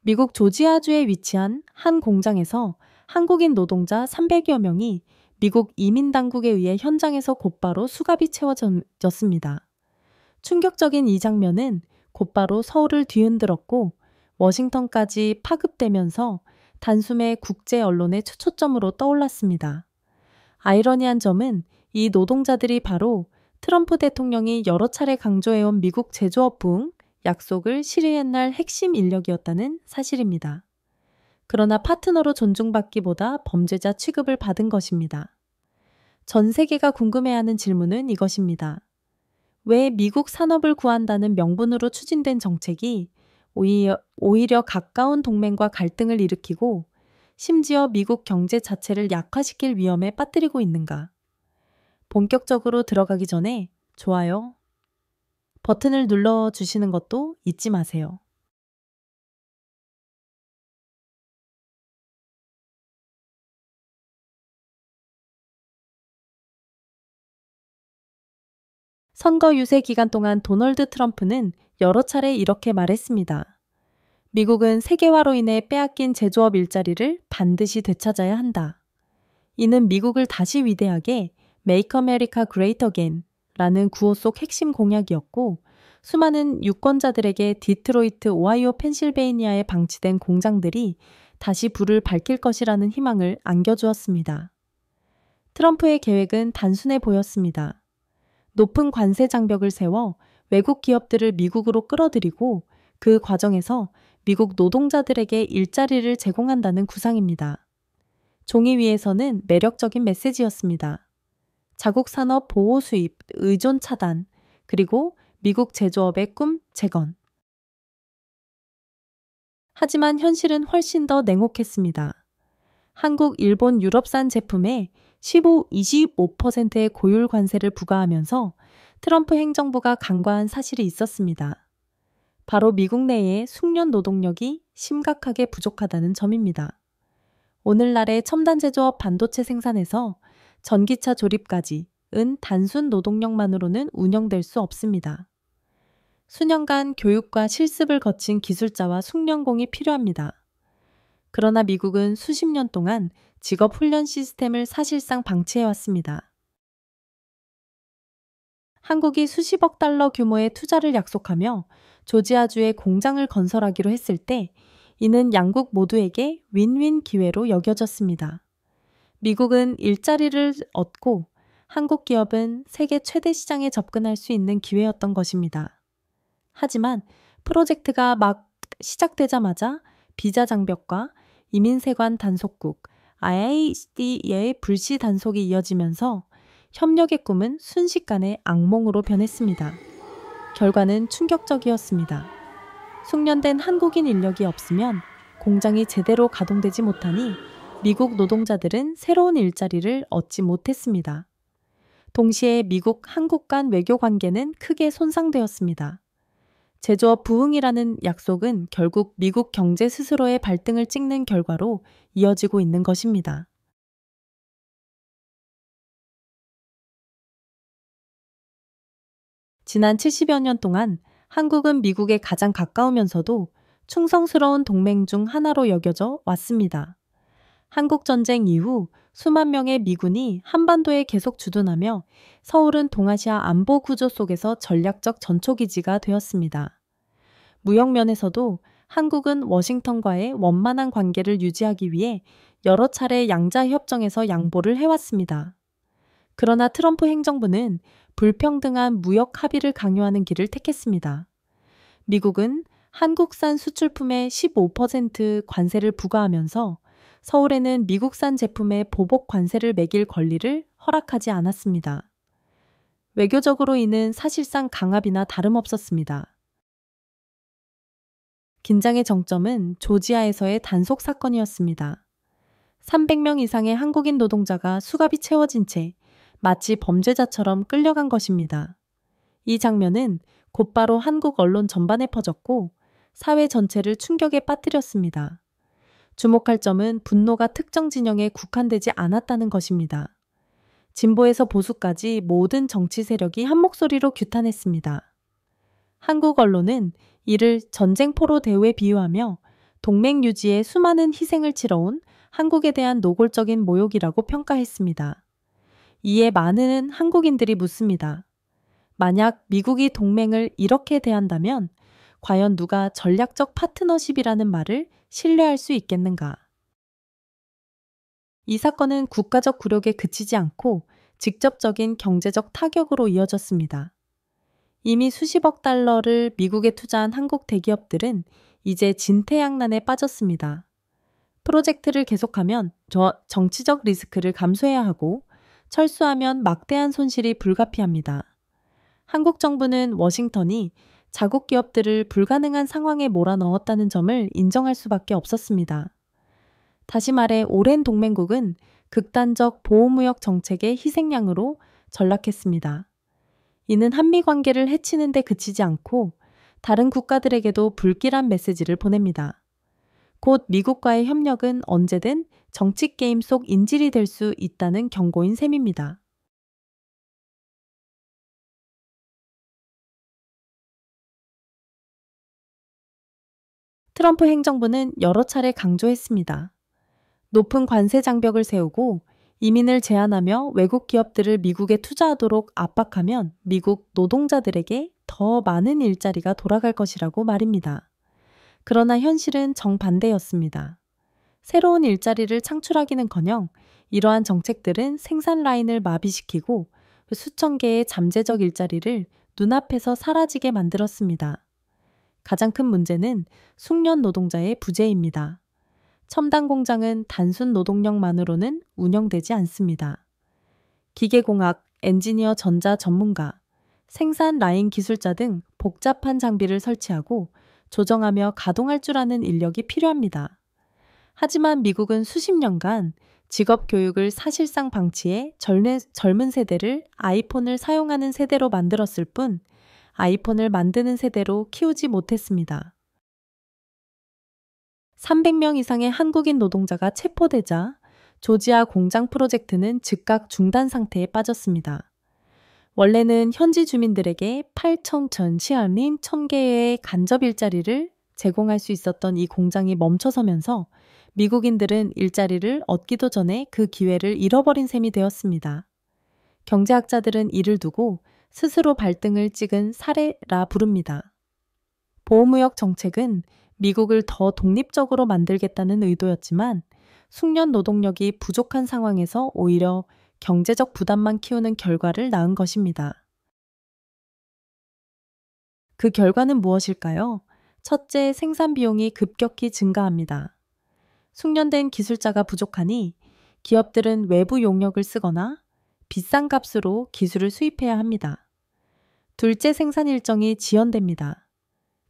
미국 조지아주에 위치한 한 공장에서 한국인 노동자 300여 명이 미국 이민당국에 의해 현장에서 곧바로 수갑이 채워졌습니다. 충격적인 이 장면은 곧바로 서울을 뒤흔들었고 워싱턴까지 파급되면서 단숨에 국제 언론의 초점으로 떠올랐습니다. 아이러니한 점은 이 노동자들이 바로 트럼프 대통령이 여러 차례 강조해온 미국 제조업 부흥 약속을 실현할 핵심 인력이었다는 사실입니다. 그러나 파트너로 존중받기보다 범죄자 취급을 받은 것입니다. 전 세계가 궁금해하는 질문은 이것입니다. 왜 미국 산업을 구한다는 명분으로 추진된 정책이 오히려 가까운 동맹과 갈등을 일으키고 심지어 미국 경제 자체를 약화시킬 위험에 빠뜨리고 있는가? 본격적으로 들어가기 전에 좋아요 버튼을 눌러주시는 것도 잊지 마세요. 선거 유세 기간 동안 도널드 트럼프는 여러 차례 이렇게 말했습니다. 미국은 세계화로 인해 빼앗긴 제조업 일자리를 반드시 되찾아야 한다. 이는 미국을 다시 위대하게 Make America Great Again 라는 구호 속 핵심 공약이었고 수많은 유권자들에게 디트로이트, 오하이오, 펜실베이니아에 방치된 공장들이 다시 불을 밝힐 것이라는 희망을 안겨주었습니다. 트럼프의 계획은 단순해 보였습니다. 높은 관세 장벽을 세워 외국 기업들을 미국으로 끌어들이고 그 과정에서 미국 노동자들에게 일자리를 제공한다는 구상입니다. 종이 위에서는 매력적인 메시지였습니다. 자국 산업 보호 수입, 의존 차단, 그리고 미국 제조업의 꿈 재건. 하지만 현실은 훨씬 더 냉혹했습니다. 한국, 일본, 유럽산 제품에 25%의 고율 관세를 부과하면서 트럼프 행정부가 간과한 사실이 있었습니다. 바로 미국 내의 숙련 노동력이 심각하게 부족하다는 점입니다. 오늘날의 첨단 제조업 반도체 생산에서 전기차 조립까지 은 단순 노동력만으로는 운영될 수 없습니다. 수년간 교육과 실습을 거친 기술자와 숙련공이 필요합니다. 그러나 미국은 수십 년 동안 직업 훈련 시스템을 사실상 방치해왔습니다. 한국이 수십억 달러 규모의 투자를 약속하며 조지아주에 공장을 건설하기로 했을 때 이는 양국 모두에게 윈윈 기회로 여겨졌습니다. 미국은 일자리를 얻고 한국 기업은 세계 최대 시장에 접근할 수 있는 기회였던 것입니다. 하지만 프로젝트가 막 시작되자마자 비자 장벽과 이민세관 단속국, IIC의 불시 단속이 이어지면서 협력의 꿈은 순식간에 악몽으로 변했습니다. 결과는 충격적이었습니다. 숙련된 한국인 인력이 없으면 공장이 제대로 가동되지 못하니 미국 노동자들은 새로운 일자리를 얻지 못했습니다. 동시에 미국, 한국 간 외교 관계는 크게 손상되었습니다. 제조업 부흥이라는 약속은 결국 미국 경제 스스로의 발등을 찍는 결과로 이어지고 있는 것입니다. 지난 70여 년 동안 한국은 미국에 가장 가까우면서도 충성스러운 동맹 중 하나로 여겨져 왔습니다. 한국전쟁 이후 수만 명의 미군이 한반도에 계속 주둔하며 서울은 동아시아 안보 구조 속에서 전략적 전초기지가 되었습니다. 무역 면에서도 한국은 워싱턴과의 원만한 관계를 유지하기 위해 여러 차례 양자협정에서 양보를 해왔습니다. 그러나 트럼프 행정부는 불평등한 무역 합의를 강요하는 길을 택했습니다. 미국은 한국산 수출품에 15% 관세를 부과하면서 서울에는 미국산 제품에 보복 관세를 매길 권리를 허락하지 않았습니다. 외교적으로 이는 사실상 강압이나 다름없었습니다. 긴장의 정점은 조지아에서의 단속 사건이었습니다. 300명 이상의 한국인 노동자가 수갑이 채워진 채 마치 범죄자처럼 끌려간 것입니다. 이 장면은 곧바로 한국 언론 전반에 퍼졌고 사회 전체를 충격에 빠뜨렸습니다. 주목할 점은 분노가 특정 진영에 국한되지 않았다는 것입니다. 진보에서 보수까지 모든 정치 세력이 한 목소리로 규탄했습니다. 한국 언론은 이를 전쟁포로 대우에 비유하며 동맹 유지에 수많은 희생을 치러온 한국에 대한 노골적인 모욕이라고 평가했습니다. 이에 많은 한국인들이 묻습니다. 만약 미국이 동맹을 이렇게 대한다면 과연 누가 전략적 파트너십이라는 말을 신뢰할 수 있겠는가? 이 사건은 국가적 굴욕에 그치지 않고 직접적인 경제적 타격으로 이어졌습니다. 이미 수십억 달러를 미국에 투자한 한국 대기업들은 이제 진퇴양난에 빠졌습니다. 프로젝트를 계속하면 정치적 리스크를 감수해야 하고 철수하면 막대한 손실이 불가피합니다. 한국 정부는 워싱턴이 자국 기업들을 불가능한 상황에 몰아넣었다는 점을 인정할 수밖에 없었습니다. 다시 말해 오랜 동맹국은 극단적 보호무역 정책의 희생양으로 전락했습니다. 이는 한미 관계를 해치는 데 그치지 않고 다른 국가들에게도 불길한 메시지를 보냅니다. 곧 미국과의 협력은 언제든 정치 게임 속 인질이 될 수 있다는 경고인 셈입니다. 트럼프 행정부는 여러 차례 강조했습니다. 높은 관세 장벽을 세우고 이민을 제한하며 외국 기업들을 미국에 투자하도록 압박하면 미국 노동자들에게 더 많은 일자리가 돌아갈 것이라고 말입니다. 그러나 현실은 정반대였습니다. 새로운 일자리를 창출하기는커녕 이러한 정책들은 생산 라인을 마비시키고 수천 개의 잠재적 일자리를 눈앞에서 사라지게 만들었습니다. 가장 큰 문제는 숙련 노동자의 부재입니다. 첨단 공장은 단순 노동력만으로는 운영되지 않습니다. 기계공학, 엔지니어 전자 전문가, 생산 라인 기술자 등 복잡한 장비를 설치하고 조정하며 가동할 줄 아는 인력이 필요합니다. 하지만 미국은 수십 년간 직업 교육을 사실상 방치해 젊은 세대를 아이폰을 사용하는 세대로 만들었을 뿐 아이폰을 만드는 세대로 키우지 못했습니다. 300명 이상의 한국인 노동자가 체포되자 조지아 공장 프로젝트는 즉각 중단 상태에 빠졌습니다. 원래는 현지 주민들에게 8천 시안린 1000개의 간접 일자리를 제공할 수 있었던 이 공장이 멈춰서면서 미국인들은 일자리를 얻기도 전에 그 기회를 잃어버린 셈이 되었습니다. 경제학자들은 이를 두고 스스로 발등을 찍은 사례라 부릅니다. 보호무역 정책은 미국을 더 독립적으로 만들겠다는 의도였지만 숙련 노동력이 부족한 상황에서 오히려 경제적 부담만 키우는 결과를 낳은 것입니다. 그 결과는 무엇일까요? 첫째, 생산 비용이 급격히 증가합니다. 숙련된 기술자가 부족하니 기업들은 외부 용역을 쓰거나 비싼 값으로 기술을 수입해야 합니다. 둘째, 생산 일정이 지연됩니다.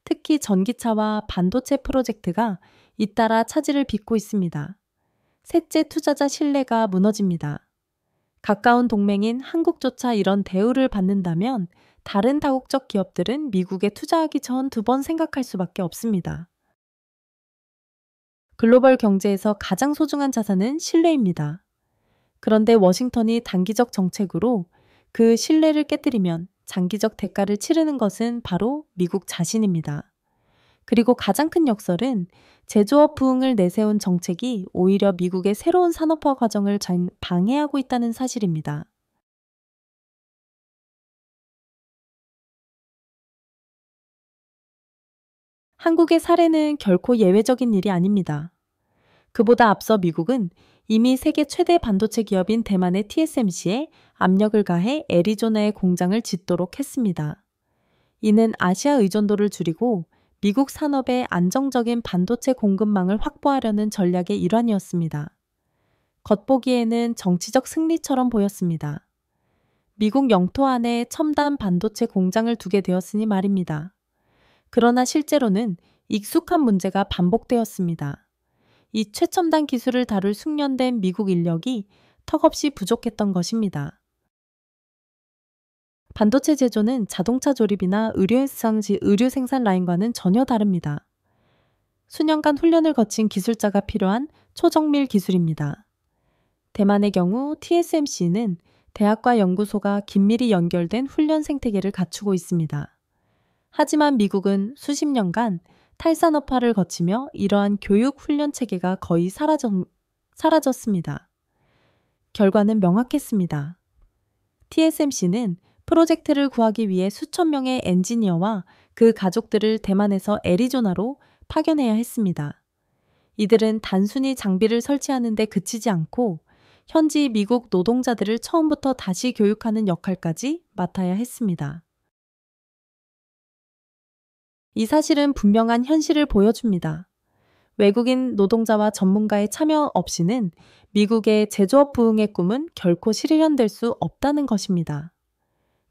특히 전기차와 반도체 프로젝트가 잇따라 차질을 빚고 있습니다. 셋째, 투자자 신뢰가 무너집니다. 가까운 동맹인 한국조차 이런 대우를 받는다면 다른 다국적 기업들은 미국에 투자하기 전 2번 생각할 수밖에 없습니다. 글로벌 경제에서 가장 소중한 자산은 신뢰입니다. 그런데 워싱턴이 단기적 정책으로 그 신뢰를 깨뜨리면 장기적 대가를 치르는 것은 바로 미국 자신입니다. 그리고 가장 큰 역설은 제조업 부흥을 내세운 정책이 오히려 미국의 새로운 산업화 과정을 방해하고 있다는 사실입니다. 한국의 사례는 결코 예외적인 일이 아닙니다. 그보다 앞서 미국은 이미 세계 최대 반도체 기업인 대만의 TSMC에 압력을 가해 애리조나의 공장을 짓도록 했습니다. 이는 아시아 의존도를 줄이고 미국 산업의 안정적인 반도체 공급망을 확보하려는 전략의 일환이었습니다. 겉보기에는 정치적 승리처럼 보였습니다. 미국 영토 안에 첨단 반도체 공장을 두게 되었으니 말입니다. 그러나 실제로는 익숙한 문제가 반복되었습니다. 이 최첨단 기술을 다룰 숙련된 미국 인력이 턱없이 부족했던 것입니다. 반도체 제조는 자동차 조립이나 의류 생산 라인과는 전혀 다릅니다. 수년간 훈련을 거친 기술자가 필요한 초정밀 기술입니다. 대만의 경우 TSMC는 대학과 연구소가 긴밀히 연결된 훈련 생태계를 갖추고 있습니다. 하지만 미국은 수십 년간 탈산업화를 거치며 이러한 교육 훈련 체계가 거의 사라졌습니다. 결과는 명확했습니다. TSMC는 프로젝트를 구하기 위해 수천 명의 엔지니어와 그 가족들을 대만에서 애리조나로 파견해야 했습니다. 이들은 단순히 장비를 설치하는 데 그치지 않고 현지 미국 노동자들을 처음부터 다시 교육하는 역할까지 맡아야 했습니다. 이 사실은 분명한 현실을 보여줍니다. 외국인 노동자와 전문가의 참여 없이는 미국의 제조업 부흥의 꿈은 결코 실현될 수 없다는 것입니다.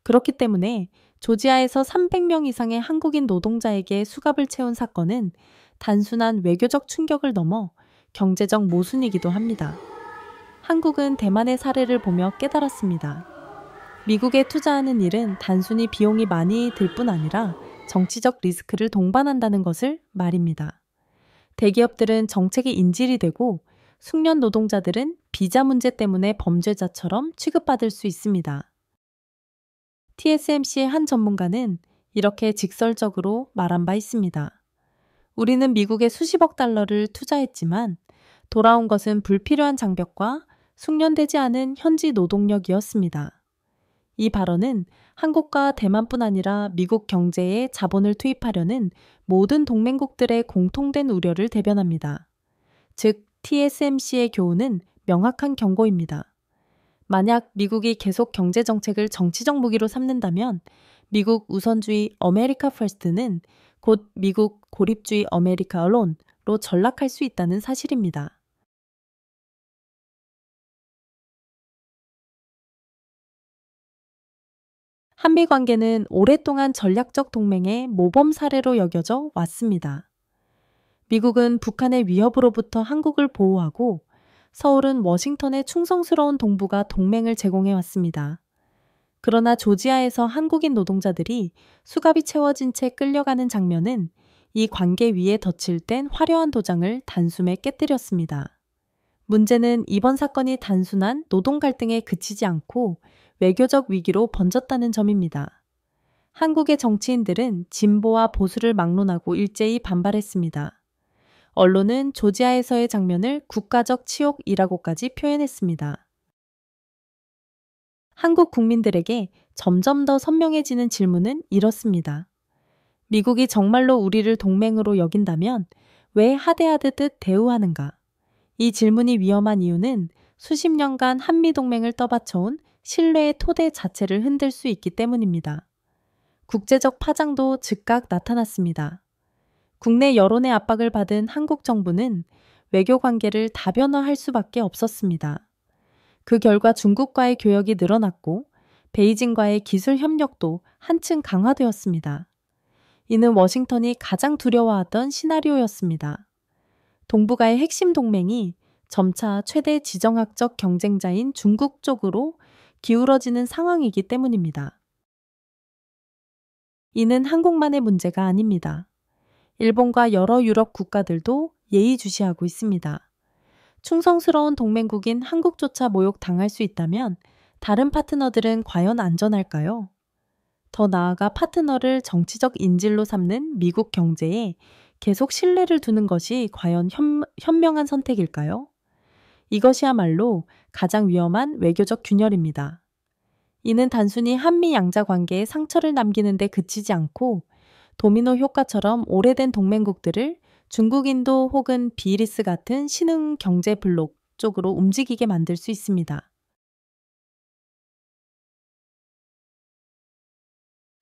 그렇기 때문에 조지아에서 300명 이상의 한국인 노동자에게 수갑을 채운 사건은 단순한 외교적 충격을 넘어 경제적 모순이기도 합니다. 한국은 대만의 사례를 보며 깨달았습니다. 미국에 투자하는 일은 단순히 비용이 많이 들 뿐 아니라 정치적 리스크를 동반한다는 것을 말입니다. 대기업들은 정책이 인질이 되고 숙련 노동자들은 비자 문제 때문에 범죄자처럼 취급받을 수 있습니다. TSMC의 한 전문가는 이렇게 직설적으로 말한 바 있습니다. 우리는 미국에 수십억 달러를 투자했지만 돌아온 것은 불필요한 장벽과 숙련되지 않은 현지 노동력이었습니다. 이 발언은 한국과 대만뿐 아니라 미국 경제에 자본을 투입하려는 모든 동맹국들의 공통된 우려를 대변합니다. 즉, TSMC의 교훈은 명확한 경고입니다. 만약 미국이 계속 경제정책을 정치적 무기로 삼는다면 미국 우선주의 어메리카 퍼스트는 곧 미국 고립주의 어메리카 언론로 전락할 수 있다는 사실입니다. 한미 관계는 오랫동안 전략적 동맹의 모범 사례로 여겨져 왔습니다. 미국은 북한의 위협으로부터 한국을 보호하고 서울은 워싱턴의 충성스러운 동부가 동맹을 제공해 왔습니다. 그러나 조지아에서 한국인 노동자들이 수갑이 채워진 채 끌려가는 장면은 이 관계 위에 덧칠 땐 화려한 도장을 단숨에 깨뜨렸습니다. 문제는 이번 사건이 단순한 노동 갈등에 그치지 않고 외교적 위기로 번졌다는 점입니다. 한국의 정치인들은 진보와 보수를 막론하고 일제히 반발했습니다. 언론은 조지아에서의 장면을 국가적 치욕이라고까지 표현했습니다. 한국 국민들에게 점점 더 선명해지는 질문은 이렇습니다. 미국이 정말로 우리를 동맹으로 여긴다면 왜 하대하듯 대우하는가? 이 질문이 위험한 이유는 수십 년간 한미동맹을 떠받쳐온 신뢰의 토대 자체를 흔들 수 있기 때문입니다. 국제적 파장도 즉각 나타났습니다. 국내 여론의 압박을 받은 한국 정부는 외교 관계를 다변화할 수밖에 없었습니다. 그 결과 중국과의 교역이 늘어났고 베이징과의 기술 협력도 한층 강화되었습니다. 이는 워싱턴이 가장 두려워하던 시나리오였습니다. 동북아의 핵심 동맹이 점차 최대 지정학적 경쟁자인 중국 쪽으로 기울어지는 상황이기 때문입니다. 이는 한국만의 문제가 아닙니다. 일본과 여러 유럽 국가들도 예의주시하고 있습니다. 충성스러운 동맹국인 한국조차 모욕당할 수 있다면 다른 파트너들은 과연 안전할까요? 더 나아가 파트너를 정치적 인질로 삼는 미국 경제에 계속 신뢰를 두는 것이 과연 현명한 선택일까요? 이것이야말로 가장 위험한 외교적 균열입니다. 이는 단순히 한미 양자 관계에 상처를 남기는 데 그치지 않고 도미노 효과처럼 오래된 동맹국들을 중국, 인도 혹은 비리스 같은 신흥 경제 블록 쪽으로 움직이게 만들 수 있습니다.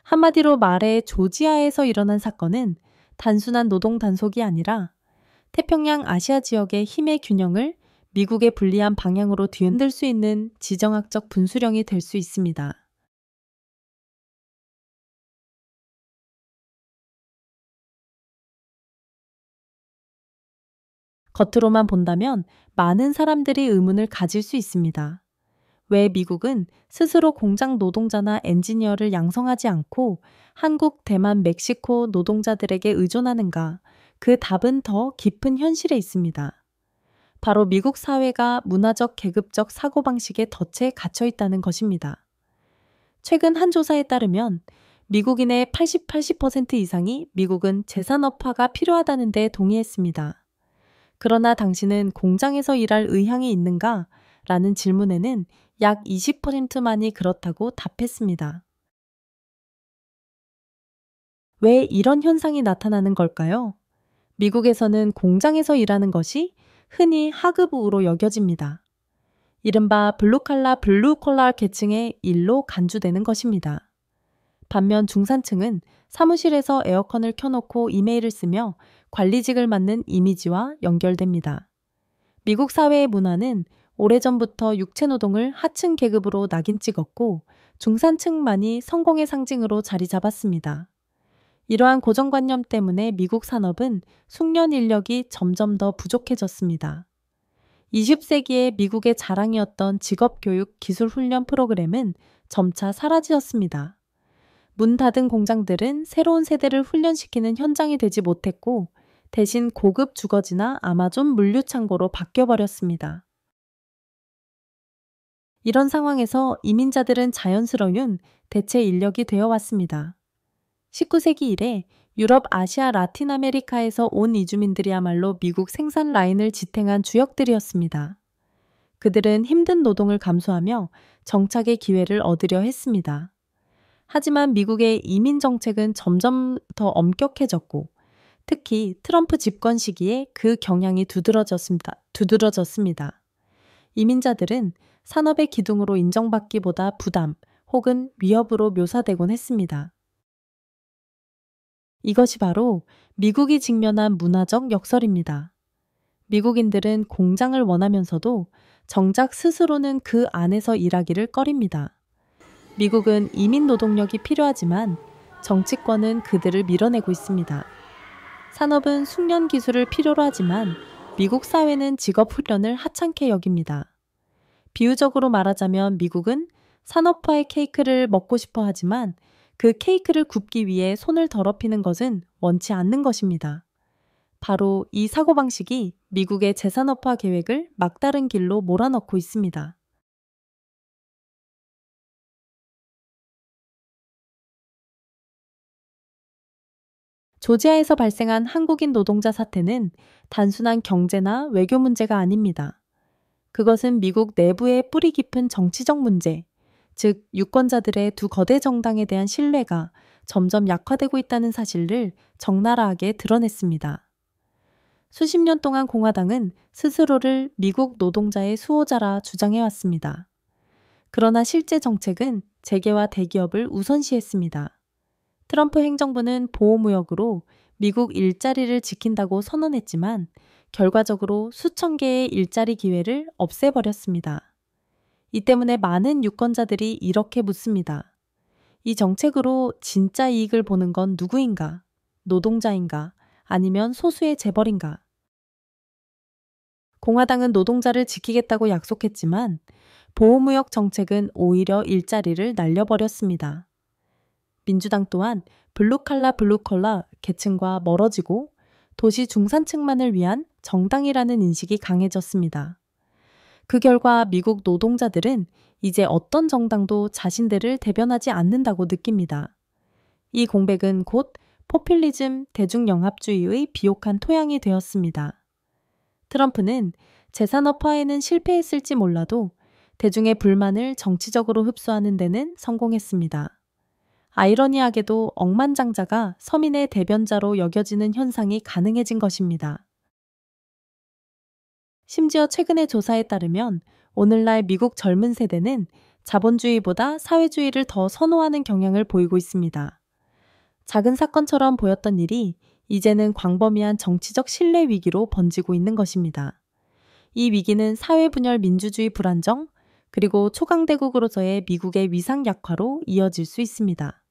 한마디로 말해 조지아에서 일어난 사건은 단순한 노동 단속이 아니라 태평양 아시아 지역의 힘의 균형을 미국의 불리한 방향으로 뒤흔들 수 있는 지정학적 분수령이 될 수 있습니다. 겉으로만 본다면 많은 사람들이 의문을 가질 수 있습니다. 왜 미국은 스스로 공장 노동자나 엔지니어를 양성하지 않고 한국, 대만, 멕시코 노동자들에게 의존하는가? 그 답은 더 깊은 현실에 있습니다. 바로 미국 사회가 문화적, 계급적 사고방식에 덫에 갇혀 있다는 것입니다. 최근 한 조사에 따르면 미국인의 80% 이상이 미국은 재산업화가 필요하다는 데 동의했습니다. 그러나 당신은 공장에서 일할 의향이 있는가? 라는 질문에는 약 20%만이 그렇다고 답했습니다. 왜 이런 현상이 나타나는 걸까요? 미국에서는 공장에서 일하는 것이 흔히 하급우로 여겨집니다. 이른바 블루콜라 계층의 일로 간주되는 것입니다. 반면 중산층은 사무실에서 에어컨을 켜놓고 이메일을 쓰며 관리직을 맡는 이미지와 연결됩니다. 미국 사회의 문화는 오래전부터 육체노동을 하층 계급으로 낙인 찍었고 중산층만이 성공의 상징으로 자리 잡았습니다. 이러한 고정관념 때문에 미국 산업은 숙련 인력이 점점 더 부족해졌습니다. 20세기의 미국의 자랑이었던 직업교육 기술훈련 프로그램은 점차 사라지었습니다. 문 닫은 공장들은 새로운 세대를 훈련시키는 현장이 되지 못했고 대신 고급 주거지나 아마존 물류창고로 바뀌어버렸습니다. 이런 상황에서 이민자들은 자연스러운 대체 인력이 되어 왔습니다. 19세기 이래 유럽, 아시아, 라틴 아메리카에서 온 이주민들이야말로 미국 생산 라인을 지탱한 주역들이었습니다. 그들은 힘든 노동을 감수하며 정착의 기회를 얻으려 했습니다. 하지만 미국의 이민 정책은 점점 더 엄격해졌고 특히 트럼프 집권 시기에 그 경향이 두드러졌습니다. 이민자들은 산업의 기둥으로 인정받기보다 부담 혹은 위협으로 묘사되곤 했습니다. 이것이 바로 미국이 직면한 문화적 역설입니다. 미국인들은 공장을 원하면서도 정작 스스로는 그 안에서 일하기를 꺼립니다. 미국은 이민 노동력이 필요하지만 정치권은 그들을 밀어내고 있습니다. 산업은 숙련 기술을 필요로 하지만 미국 사회는 직업 훈련을 하찮게 여깁니다. 비유적으로 말하자면 미국은 산업화의 케이크를 먹고 싶어 하지만 그 케이크를 굽기 위해 손을 더럽히는 것은 원치 않는 것입니다. 바로 이 사고방식이 미국의 재산업화 계획을 막다른 길로 몰아넣고 있습니다. 조지아에서 발생한 한국인 노동자 사태는 단순한 경제나 외교 문제가 아닙니다. 그것은 미국 내부의 뿌리 깊은 정치적 문제, 즉 유권자들의 두 거대 정당에 대한 신뢰가 점점 약화되고 있다는 사실을 적나라하게 드러냈습니다. 수십 년 동안 공화당은 스스로를 미국 노동자의 수호자라 주장해왔습니다. 그러나 실제 정책은 재계와 대기업을 우선시했습니다. 트럼프 행정부는 보호무역으로 미국 일자리를 지킨다고 선언했지만 결과적으로 수천 개의 일자리 기회를 없애버렸습니다. 이 때문에 많은 유권자들이 이렇게 묻습니다. 이 정책으로 진짜 이익을 보는 건 누구인가? 노동자인가? 아니면 소수의 재벌인가? 공화당은 노동자를 지키겠다고 약속했지만 보호무역 정책은 오히려 일자리를 날려버렸습니다. 민주당 또한 블루콜라 계층과 멀어지고 도시 중산층만을 위한 정당이라는 인식이 강해졌습니다. 그 결과 미국 노동자들은 이제 어떤 정당도 자신들을 대변하지 않는다고 느낍니다. 이 공백은 곧 포퓰리즘, 대중영합주의의 비옥한 토양이 되었습니다. 트럼프는 재산업화에는 실패했을지 몰라도 대중의 불만을 정치적으로 흡수하는 데는 성공했습니다. 아이러니하게도 억만장자가 서민의 대변자로 여겨지는 현상이 가능해진 것입니다. 심지어 최근의 조사에 따르면 오늘날 미국 젊은 세대는 자본주의보다 사회주의를 더 선호하는 경향을 보이고 있습니다. 작은 사건처럼 보였던 일이 이제는 광범위한 정치적 신뢰 위기로 번지고 있는 것입니다. 이 위기는 사회분열 민주주의 불안정, 그리고 초강대국으로서의 미국의 위상 약화로 이어질 수 있습니다.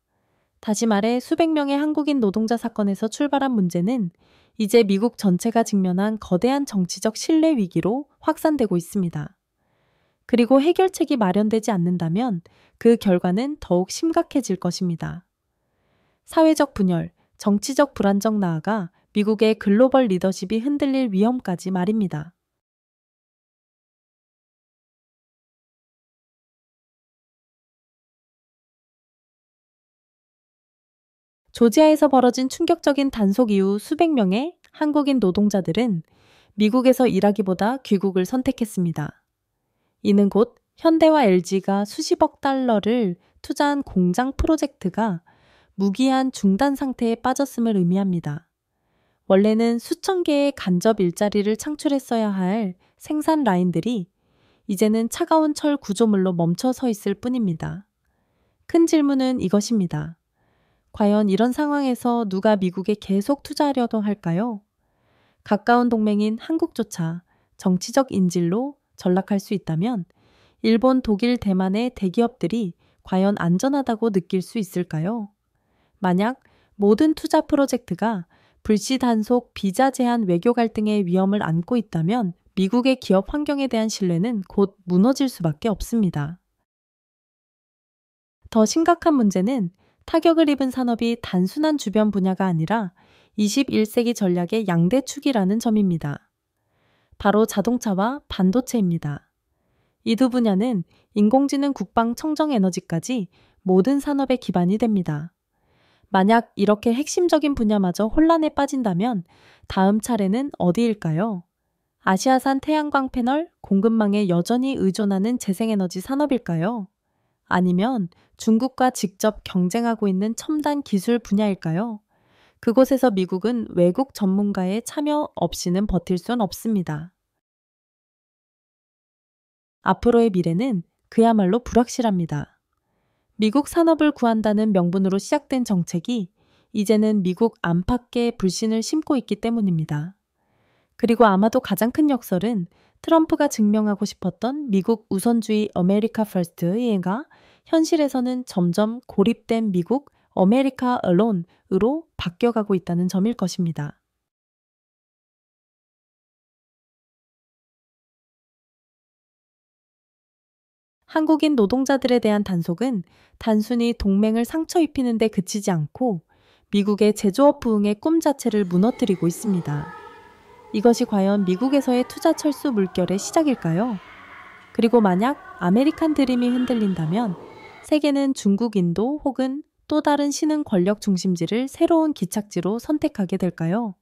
다시 말해 수백 명의 한국인 노동자 사건에서 출발한 문제는 이제 미국 전체가 직면한 거대한 정치적 신뢰 위기로 확산되고 있습니다. 그리고 해결책이 마련되지 않는다면 그 결과는 더욱 심각해질 것입니다. 사회적 분열, 정치적 불안정 나아가 미국의 글로벌 리더십이 흔들릴 위험까지 말입니다. 조지아에서 벌어진 충격적인 단속 이후 수백 명의 한국인 노동자들은 미국에서 일하기보다 귀국을 선택했습니다. 이는 곧 현대와 LG가 수십억 달러를 투자한 공장 프로젝트가 무기한 중단 상태에 빠졌음을 의미합니다. 원래는 수천 개의 간접 일자리를 창출했어야 할 생산 라인들이 이제는 차가운 철 구조물로 멈춰 서 있을 뿐입니다. 큰 질문은 이것입니다. 과연 이런 상황에서 누가 미국에 계속 투자하려고 할까요? 가까운 동맹인 한국조차 정치적 인질로 전락할 수 있다면 일본, 독일, 대만의 대기업들이 과연 안전하다고 느낄 수 있을까요? 만약 모든 투자 프로젝트가 불시 단속, 비자 제한, 외교 갈등의 위험을 안고 있다면 미국의 기업 환경에 대한 신뢰는 곧 무너질 수밖에 없습니다. 더 심각한 문제는 타격을 입은 산업이 단순한 주변 분야가 아니라 21세기 전략의 양대축이라는 점입니다. 바로 자동차와 반도체입니다. 이 두 분야는 인공지능, 국방, 청정에너지까지 모든 산업의 기반이 됩니다. 만약 이렇게 핵심적인 분야마저 혼란에 빠진다면 다음 차례는 어디일까요? 아시아산 태양광 패널 공급망에 여전히 의존하는 재생에너지 산업일까요? 아니면 중국과 직접 경쟁하고 있는 첨단 기술 분야일까요? 그곳에서 미국은 외국 전문가의 참여 없이는 버틸 수는 없습니다. 앞으로의 미래는 그야말로 불확실합니다. 미국 산업을 구한다는 명분으로 시작된 정책이 이제는 미국 안팎에 불신을 심고 있기 때문입니다. 그리고 아마도 가장 큰 역설은 트럼프가 증명하고 싶었던 미국 우선주의 아메리카 퍼스트가 현실에서는 점점 고립된 미국 아메리카 alone 으로 바뀌어가고 있다는 점일 것입니다. 한국인 노동자들에 대한 단속은 단순히 동맹을 상처 입히는 데 그치지 않고 미국의 제조업 부흥의 꿈 자체를 무너뜨리고 있습니다. 이것이 과연 미국에서의 투자 철수 물결의 시작일까요? 그리고 만약 아메리칸 드림이 흔들린다면 세계는 중국, 인도 혹은 또 다른 신흥 권력 중심지를 새로운 기착지로 선택하게 될까요?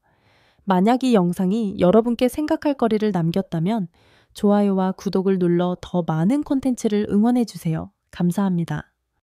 만약 이 영상이 여러분께 생각할 거리를 남겼다면 좋아요와 구독을 눌러 더 많은 콘텐츠를 응원해주세요. 감사합니다.